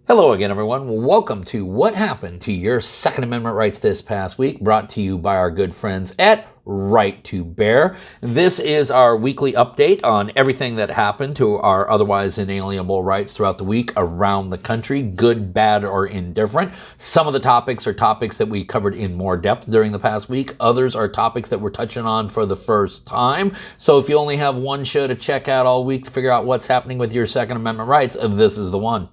Hello again, everyone. Welcome to What Happened to Your Second Amendment Rights This Past Week, brought to you by our good friends at Right to Bear. This is our weekly update on everything that happened to our otherwise inalienable rights throughout the week around the country, good, bad, or indifferent. Some of the topics are topics that we covered in more depth during the past week. Others are topics that we're touching on for the first time. So if you only have one show to check out all week to figure out what's happening with your Second Amendment rights, this is the one.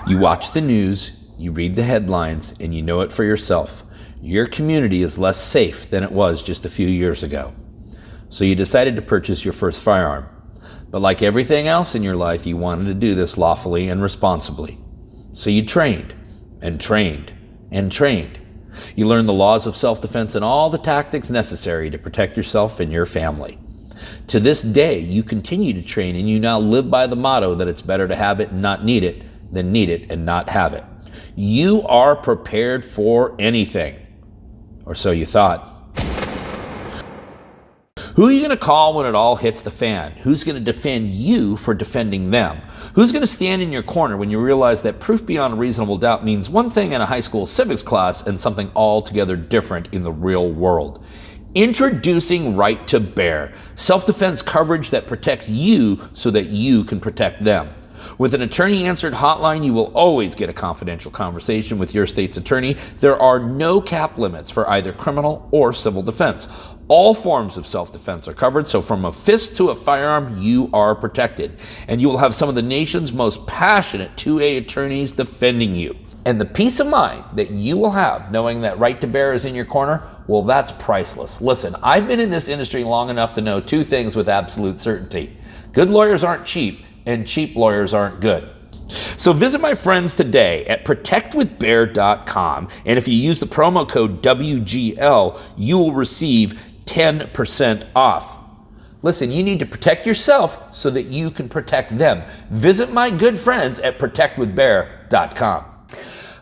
You watch the news, you read the headlines, and you know it for yourself. Your community is less safe than it was just a few years ago. So you decided to purchase your first firearm. But like everything else in your life, you wanted to do this lawfully and responsibly. So you trained, and trained, and trained. You learned the laws of self-defense and all the tactics necessary to protect yourself and your family. To this day, you continue to train, and you now live by the motto that it's better to have it and not need it than need it and not have it. You are prepared for anything. Or so you thought. Who are you going to call when it all hits the fan? Who's going to defend you for defending them? Who's going to stand in your corner when you realize that proof beyond a reasonable doubt means one thing in a high school civics class and something altogether different in the real world? Introducing Right to Bear, self-defense coverage that protects you so that you can protect them. With an attorney-answered hotline, you will always get a confidential conversation with your state's attorney. There are no cap limits for either criminal or civil defense. All forms of self-defense are covered, so from a fist to a firearm, you are protected. And you will have some of the nation's most passionate 2A attorneys defending you. And the peace of mind that you will have knowing that Right to Bear is in your corner, well, that's priceless. Listen, I've been in this industry long enough to know two things with absolute certainty. Good lawyers aren't cheap, and cheap lawyers aren't good. So visit my friends today at protectwithbear.com, and if you use the promo code WGL, you will receive 10% off. Listen, you need to protect yourself so that you can protect them. Visit my good friends at protectwithbear.com.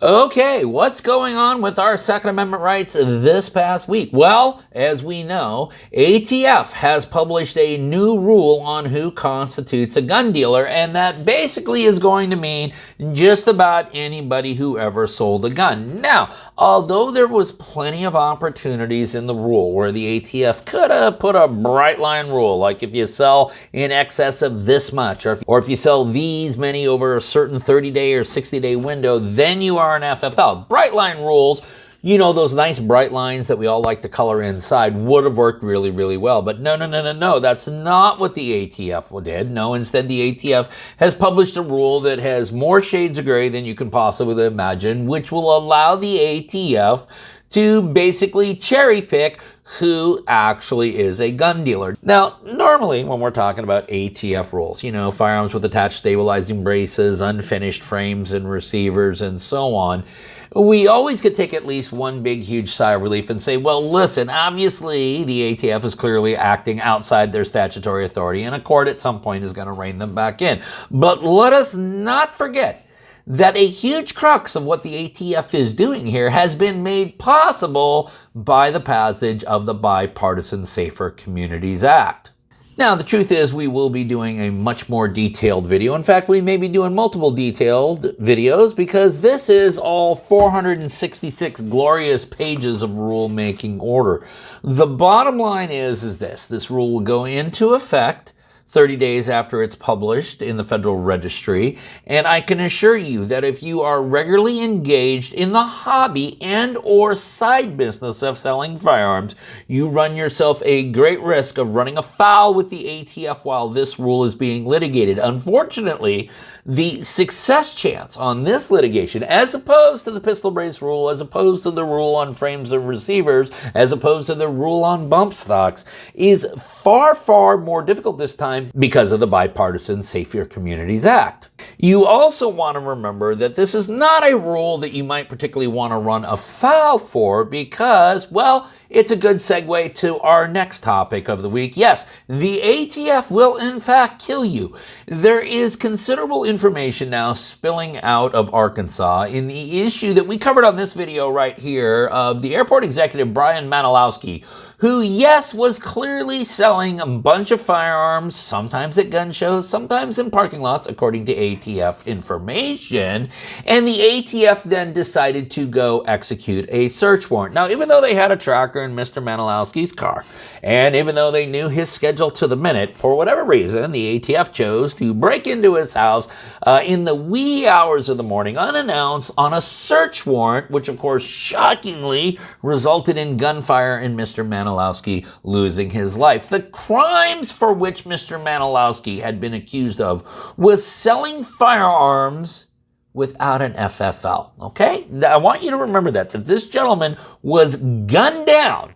Okay, what's going on with our Second Amendment rights this past week? Well, as we know, ATF has published a new rule on who constitutes a gun dealer, and that basically is going to mean just about anybody who ever sold a gun. Now, although there was plenty of opportunities in the rule where the ATF could have put a bright line rule, like if you sell in excess of this much, or if you sell these many over a certain 30-day or 60-day window, then you are an FFL. Bright line rules, you know, those nice bright lines that we all like to color inside, would have worked really, really well. But no, that's not what the ATF did. No, instead the ATF has published a rule that has more shades of gray than you can possibly imagine, which will allow the ATF to basically cherry pick who actually is a gun dealer. Now, normally when we're talking about ATF rules, you know, firearms with attached stabilizing braces, unfinished frames and receivers, and so on, we always could take at least one big, huge sigh of relief and say, well, listen, obviously the ATF is clearly acting outside their statutory authority, and a court at some point is going to rein them back in. But let us not forget that a huge crux of what the ATF is doing here has been made possible by the passage of the Bipartisan Safer Communities Act. Now, the truth is we will be doing a much more detailed video. In fact, we may be doing multiple detailed videos because this is all 466 glorious pages of rulemaking order. The bottom line is this rule will go into effect 30 days after it's published in the Federal Registry, and I can assure you that if you are regularly engaged in the hobby and or side business of selling firearms, you run yourself a great risk of running afoul with the ATF while this rule is being litigated. Unfortunately, the success chance on this litigation, as opposed to the pistol brace rule, as opposed to the rule on frames and receivers, as opposed to the rule on bump stocks, is far, far more difficult this time because of the Bipartisan Safer Communities Act. You also want to remember that this is not a rule that you might particularly want to run afoul for because, well, it's a good segue to our next topic of the week. Yes, the ATF will in fact kill you. There is considerable information now spilling out of Arkansas in the issue that we covered on this video right here of the airport executive Brian Manilowski, who, yes, was clearly selling a bunch of firearms, sometimes at gun shows, sometimes in parking lots, according to ATF information, and the ATF then decided to go execute a search warrant. Now, even though they had a tracker in Mr. Manilowski's car, and even though they knew his schedule to the minute, for whatever reason, the ATF chose to break into his house in the wee hours of the morning, unannounced, on a search warrant, which of course shockingly resulted in gunfire and Mr. Manilowski losing his life. The crimes for which Mr. Manilowski had been accused of was selling firearms without an FFL, okay? I want you to remember that this gentleman was gunned down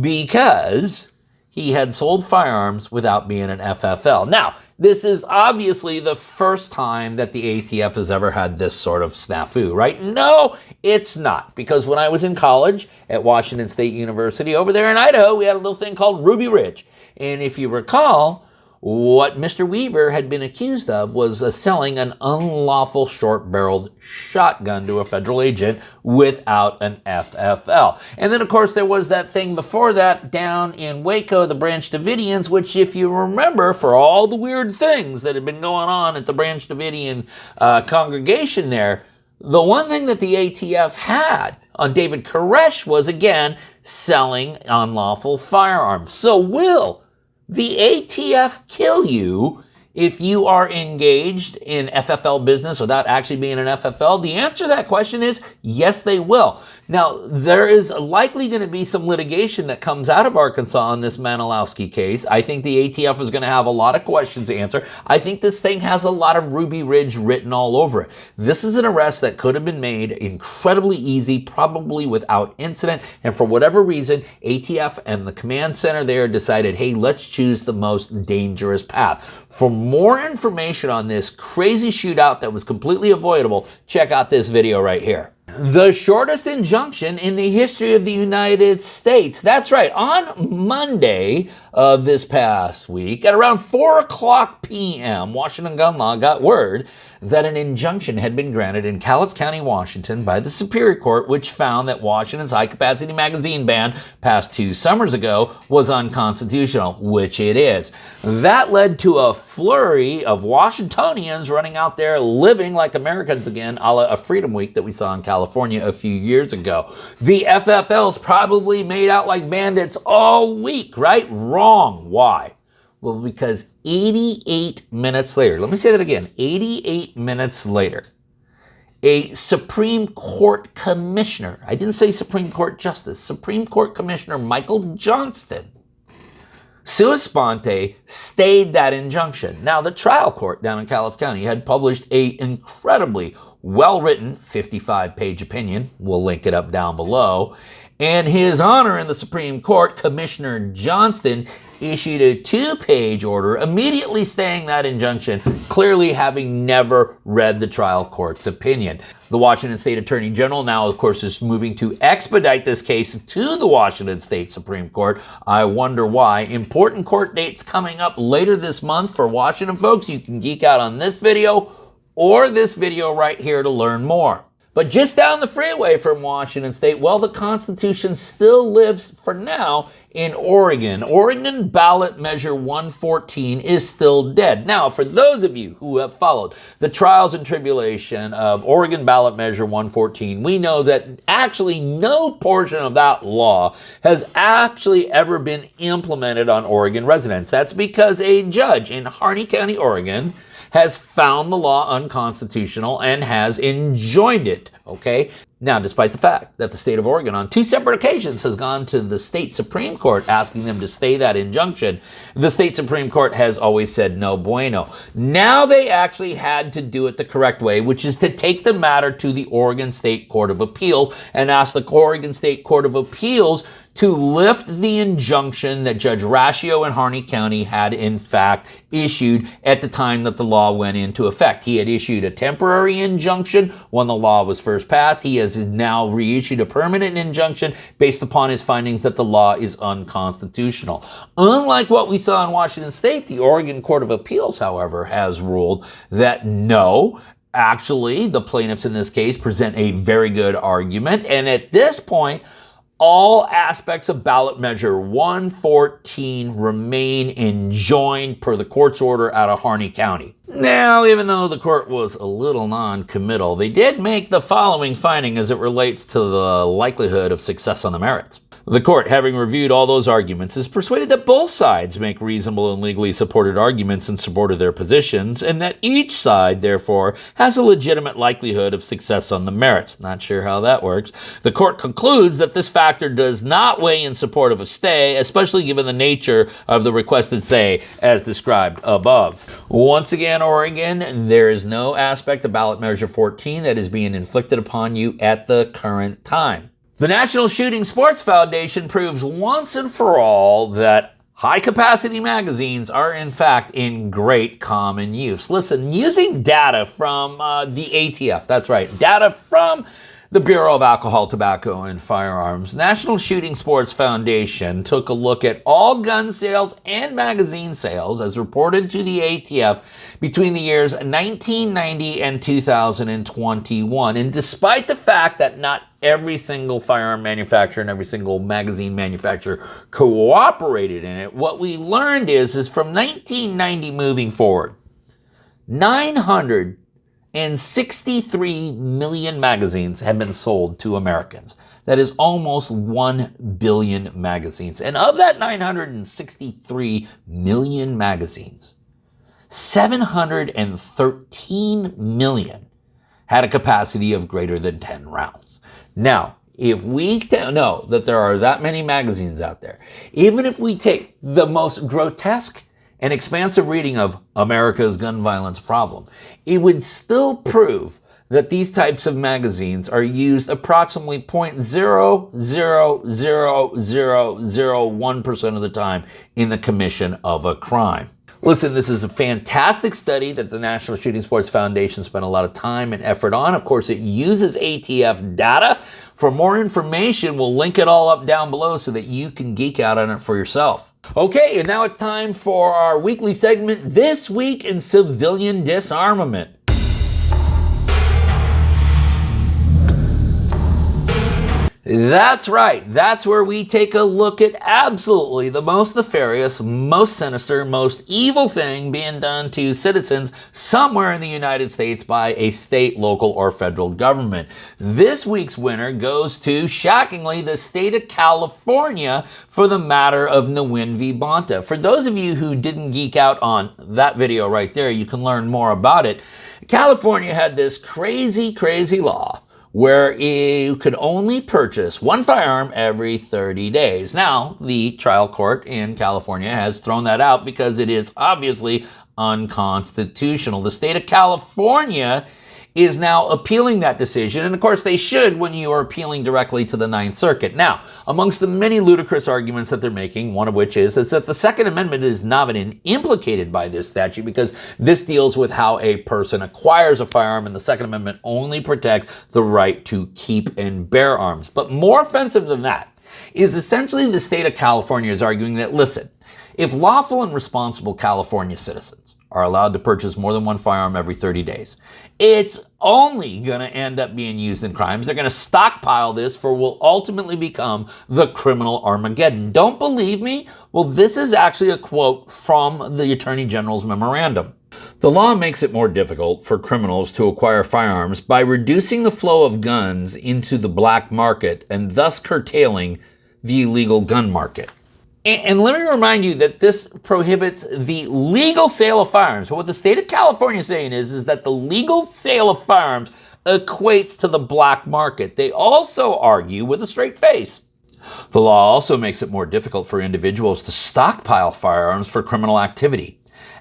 because he had sold firearms without being an FFL. Now, this is obviously the first time that the ATF has ever had this sort of snafu, right? No, it's not. Because when I was in college at Washington State University over there in Idaho, we had a little thing called Ruby Ridge. And if you recall, what Mr. Weaver had been accused of was selling an unlawful short-barreled shotgun to a federal agent without an FFL. And then, of course, there was that thing before that down in Waco, the Branch Davidians, which, if you remember, for all the weird things that had been going on at the Branch Davidian congregation there, the one thing that the ATF had on David Koresh was, again, selling unlawful firearms. So will the ATF kill you if you are engaged in FFL business without actually being an FFL? The answer to that question is yes, they will. Now, there is likely going to be some litigation that comes out of Arkansas on this Manilowski case. I think the ATF is going to have a lot of questions to answer. I think this thing has a lot of Ruby Ridge written all over it. This is an arrest that could have been made incredibly easy, probably without incident. And for whatever reason, ATF and the command center there decided, hey, let's choose the most dangerous path. For more information on this crazy shootout that was completely avoidable, check out this video right here. The shortest injunction in the history of the United States. That's right. On Monday of this past week, at around 4 o'clock p.m., Washington Gun Law got word that an injunction had been granted in Cowlitz County, Washington by the Superior Court, which found that Washington's high-capacity magazine ban passed 2 summers ago was unconstitutional, which it is. That led to a flurry of Washingtonians running out there living like Americans again, a la a Freedom Week that we saw in California a few years ago. The FFLs probably made out like bandits all week, right? Wrong. Why? Well, because 88 minutes later, let me say that again, 88 minutes later, a Supreme Court commissioner, I didn't say Supreme Court Justice, Supreme Court Commissioner Michael Johnston, sua sponte, stayed that injunction. Now, the trial court down in Cowlitz County had published an incredibly well-written 55-page opinion. We'll link it up down below. And His Honor in the Supreme Court, Commissioner Johnston, issued a 2-page order immediately staying that injunction, clearly having never read the trial court's opinion. The Washington State Attorney General now, of course, is moving to expedite this case to the Washington State Supreme Court. I wonder why. Important court dates coming up later this month for Washington folks. You can geek out on this video or this video right here to learn more. But just down the freeway from Washington State, well, the Constitution still lives for now in Oregon. Oregon ballot measure 114 is still dead. Now, for those of you who have followed the trials and tribulation of Oregon ballot measure 114, we know that actually no portion of that law has actually ever been implemented on Oregon residents. That's because a judge in Harney County, Oregon, has found the law unconstitutional and has enjoined it, okay? Now, despite the fact that the state of Oregon on 2 separate occasions has gone to the state Supreme Court asking them to stay that injunction, the state Supreme Court has always said no bueno. Now they actually had to do it the correct way, which is to take the matter to the Oregon State Court of Appeals and ask the Oregon State Court of Appeals to lift the injunction that Judge Rashio in Harney County had in fact issued at the time that the law went into effect. He had issued a temporary injunction when the law was first passed. He has now reissued a permanent injunction based upon his findings that the law is unconstitutional. Unlike what we saw in Washington State, the Oregon Court of Appeals, however, has ruled that no, actually, the plaintiffs in this case present a very good argument, and at this point, all aspects of ballot measure 114 remain enjoined per the court's order out of Harney County. Now, even though the court was a little non-committal, they did make the following finding as it relates to the likelihood of success on the merits. The court, having reviewed all those arguments, is persuaded that both sides make reasonable and legally supported arguments in support of their positions, and that each side, therefore, has a legitimate likelihood of success on the merits. Not sure how that works. The court concludes that this factor does not weigh in support of a stay, especially given the nature of the requested stay as described above. Once again, Oregon, there is no aspect of ballot measure 14 that is being inflicted upon you at the current time. The National Shooting Sports Foundation proves once and for all that high-capacity magazines are, in fact, in great common use. Listen, using data from the ATF, that's right, data from the Bureau of Alcohol, Tobacco, and Firearms, National Shooting Sports Foundation took a look at all gun sales and magazine sales as reported to the ATF between the years 1990 and 2021. And despite the fact that not every single firearm manufacturer and every single magazine manufacturer cooperated in it, what we learned is from 1990 moving forward, 963 million magazines have been sold to Americans. That is almost 1 billion magazines. And of that 963 million magazines, 713 million had a capacity of greater than 10 rounds. Now, if we know that there are that many magazines out there, even if we take the most grotesque and expansive reading of America's gun violence problem, it would still prove that these types of magazines are used approximately 0.00001% of the time in the commission of a crime. Listen, this is a fantastic study that the National Shooting Sports Foundation spent a lot of time and effort on. Of course, it uses ATF data. For more information, we'll link it all up down below so that you can geek out on it for yourself. Okay, and now it's time for our weekly segment, This Week in Civilian Disarmament. That's right. That's where we take a look at absolutely the most nefarious, most sinister, most evil thing being done to citizens somewhere in the United States by a state, local, or federal government. This week's winner goes to, shockingly, the state of California for the matter of Nguyen v. Bonta. For those of you who didn't geek out on that video right there, you can learn more about it. California had this crazy, crazy law where you could only purchase one firearm every 30 days. Now, the trial court in California has thrown that out because it is obviously unconstitutional. The state of California is now appealing that decision, and of course they should when you are appealing directly to the Ninth Circuit. Now, amongst the many ludicrous arguments that they're making, one of which is that the Second Amendment is not implicated by this statute because this deals with how a person acquires a firearm, and the Second Amendment only protects the right to keep and bear arms. But more offensive than that is essentially the state of California is arguing that, listen, if lawful and responsible California citizens are allowed to purchase more than one firearm every 30 days, it's only going to end up being used in crimes. They're going to stockpile this for what will ultimately become the criminal Armageddon. Don't believe me? Well, this is actually a quote from the Attorney General's memorandum. The law makes it more difficult for criminals to acquire firearms by reducing the flow of guns into the black market and thus curtailing the illegal gun market. And let me remind you that this prohibits the legal sale of firearms. But what the state of California is saying is that the legal sale of firearms equates to the black market. They also argue with a straight face. The law also makes it more difficult for individuals to stockpile firearms for criminal activity.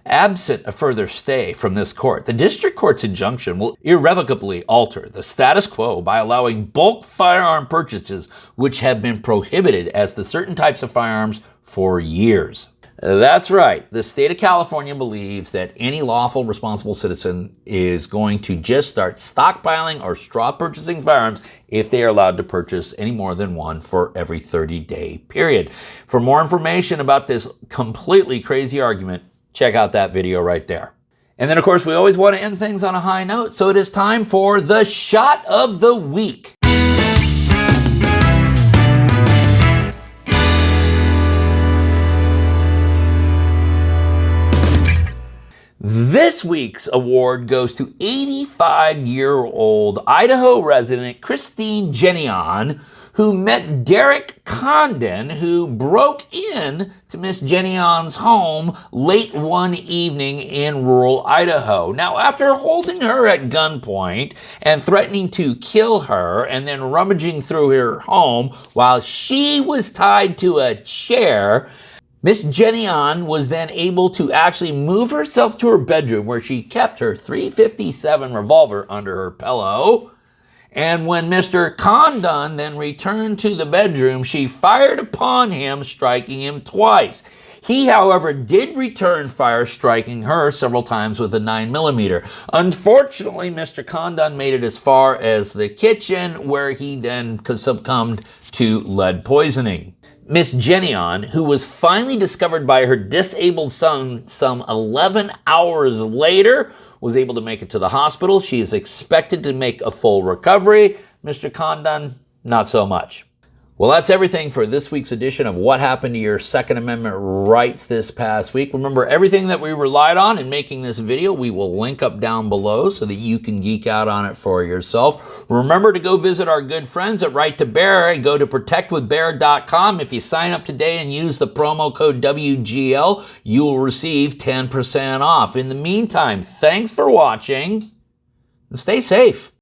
Absent a further stay from this court, the district court's injunction will irrevocably alter the status quo by allowing bulk firearm purchases which have been prohibited as to certain types of firearms for years. That's right. The state of California believes that any lawful, responsible citizen is going to just start stockpiling or straw purchasing firearms if they are allowed to purchase any more than one for every 30-day period. For more information about this completely crazy argument, check out that video right there. And then, of course, we always want to end things on a high note, so it is time for the Shot of the Week. This week's award goes to 85-year-old Idaho resident Christine Genion, who met Derek Condon, who broke in to Miss Genion's home late one evening in rural Idaho. Now, after holding her at gunpoint and threatening to kill her and then rummaging through her home while she was tied to a chair, Miss Genion was then able to actually move herself to her bedroom where she kept her .357 revolver under her pillow. And when Mr. Condon then returned to the bedroom, she fired upon him, striking him twice. He, however, did return fire, striking her several times with a 9mm. Unfortunately, Mr. Condon made it as far as the kitchen, where he then succumbed to lead poisoning. Miss Genion, who was finally discovered by her disabled son some 11 hours later, was able to make it to the hospital. She is expected to make a full recovery. Mr. Condon, not so much. Well, that's everything for this week's edition of What Happened to Your Second Amendment Rights this past week. Remember, everything that we relied on in making this video, we will link up down below so that you can geek out on it for yourself. Remember to go visit our good friends at Right to Bear and go to protectwithbear.com. If you sign up today and use the promo code WGL, you will receive 10% off. In the meantime, thanks for watching and stay safe.